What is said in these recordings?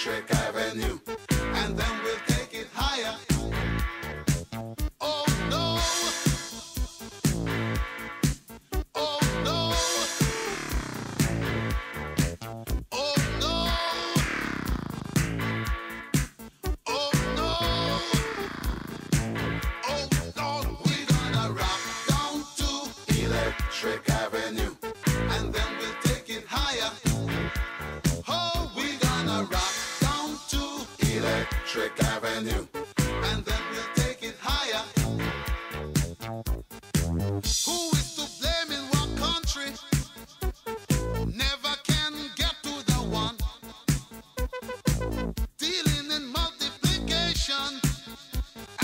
Electric Avenue, and then we'll take it higher. Oh no, oh no, oh no, oh no, oh no, we're gonna rock down to Electric Avenue, and then we'll take it higher. Oh, we're gonna rock down to Electric Avenue, and then we'll take it higher. Who is to blame in what country? Never can get to the one. Dealing in multiplication,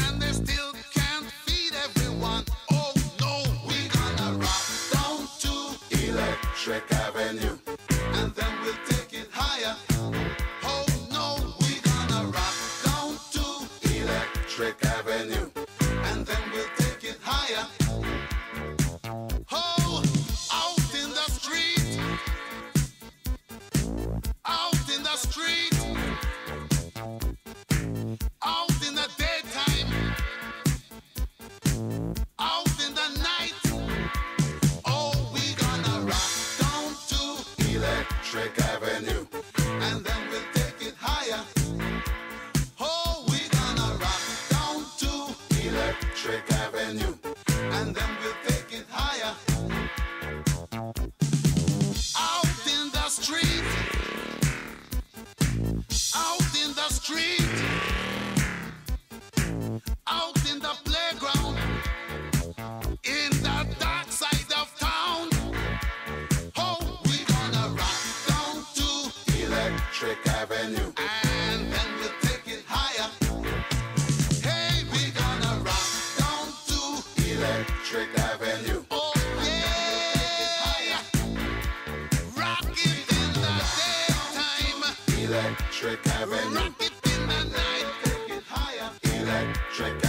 and they still can't feed everyone. Oh no, we're gonna rock down to Electric Avenue, and then we'll take it higher. Oh no, we're gonna rock down to Electric Avenue, and then we'll take it higher. Oh, out in the street, out in the street, out in the daytime, out in the night. Oh, we're gonna rock down to Electric Avenue, and then we'll take it higher. Oh, we're gonna rock down to Electric Avenue, and then we'll take it higher. Out in the street, out in the street, out in the playground, in the dark side of town. Oh, we're gonna rock down to Electric Avenue, and then we'll take it higher. Hey, we're gonna rock down to Electric Avenue. Oh yeah, rock it in the daytime, Electric Avenue. Rock it in the night, take it higher, Electric